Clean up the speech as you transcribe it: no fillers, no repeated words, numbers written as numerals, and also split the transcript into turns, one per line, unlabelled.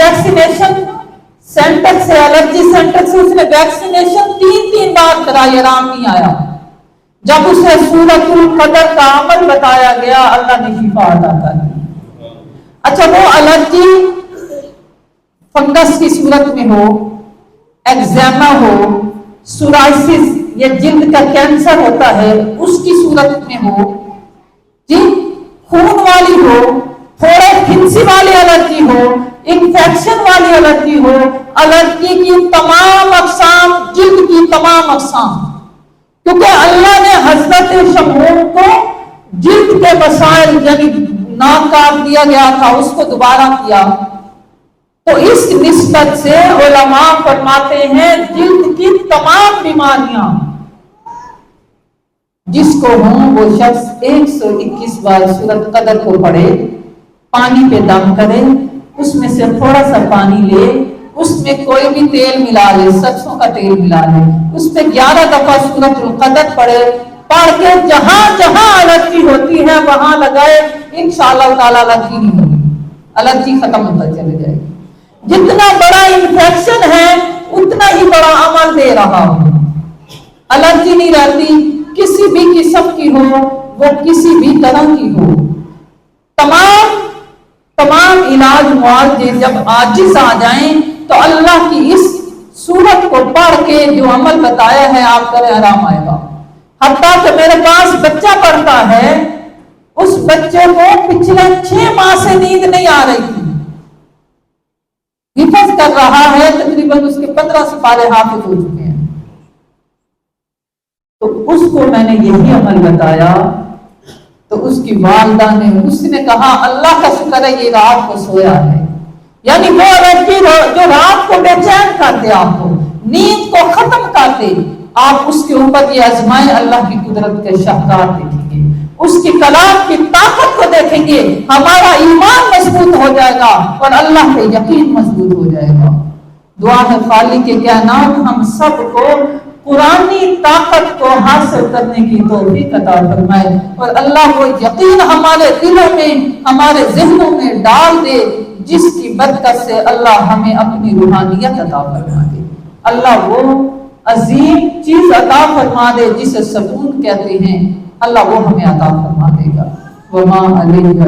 Vaccination centre سے، allergy centre سے اس نے ویکسینیشن 3 بار کرائی، آرام نہیں آیا۔ جب اسے سورۃ القدر کا عمل بتایا گیا، اللہ نے شفا عطا کر دی۔ اچھا، وہ الرجی فنگس کی صورت میں ہو، ایگزیما ہو، سورائسس یا جلد کا کینسر ہوتا ہے اس کی صورت میں ہو، جی خون والی ہو، تھوڑے پھنسی والی الرجی ہو، انفیکشن والی الرجی ہو، الرجی کی تمام اقسام، جلد کی تمام اقسام، کیونکہ اللہ نے حضرت شمعون کو جلد کے مسائل یعنی ناک کاٹ دیا گیا تھا، اس کو دوبارہ کیا، تو اس نسبت سے علماء فرماتے ہیں جلد کی تمام بیماریاں جس کو ہوں وہ شخص 121 بار سورۃ قدر کو پڑھے، پانی پہ دم کرے، اس میں سے تھوڑا سا پانی لے، اس میں کوئی بھی تیل ملا لے، سرسوں کا تیل ملا لے، اس پہ 11 دفعہ سورۃ القدر پڑھے، پڑھ کے جہاں جہاں الرجی ہوتی ہے وہاں لگائے، انشاءاللہ تعالی الرجی نہیں ہوگی، الرجی ختم ہوتا چلے جائے گی۔ جتنا بڑا انفیکشن ہے اتنا ہی بڑا عمل دے رہا ہوں، الرجی نہیں رہتی، کسی بھی قسم کی ہو، وہ کسی بھی طرح کی ہو، تمام علاج معالجے جب عاجز آ جائیں تو اللہ کی اس سورت کو پڑھ کے جو عمل بتایا ہے آپ کریں، آرام آئے گا۔ حتیٰ کہ میرے پاس بچہ پڑھتا ہے، اس بچے کو پچھلے 6 ماہ سے نیند نہیں آ رہی تھی، حفظ کر رہا ہے، تقریباً اس کے 15 سپارے حافظ ہو چکے ہیں، تو اس کو میں نے یہی عمل بتایا، تو اس کی والدہ نے، اس نے کہا اللہ کا شکر ہے یہ رات کو سویا ہے، یعنی وہ الرجی جو رات کو بے چین کر دے، آپ کو نیند کو ختم کر دے، آپ اس کے اوپر یہ آزمائیں، اللہ کی قدرت کے شاہکار دیکھیں گے، اس کی کلام کی طاقت کو دیکھیں گے، ہمارا ایمان مضبوط ہو جائے گا اور اللہ پہ یقین مضبوط ہو جائے گا۔ دعا ہے خالق کے کائنات ہم سب کو قرآنی طاقت کو حاصل کرنے کی توفیق عطا فرمائے، اور اللہ وہ یقین ہمارے دلوں میں، ہمارے ذہنوں میں ڈال دے جس کی برکت سے اللہ ہمیں اپنی روحانیت عطا فرما دے، اللہ وہ عظیم چیز عطا فرما دے جسے سکون کہتے ہیں، اللہ وہ ہمیں عطا فرما دے گا۔ وما علیہ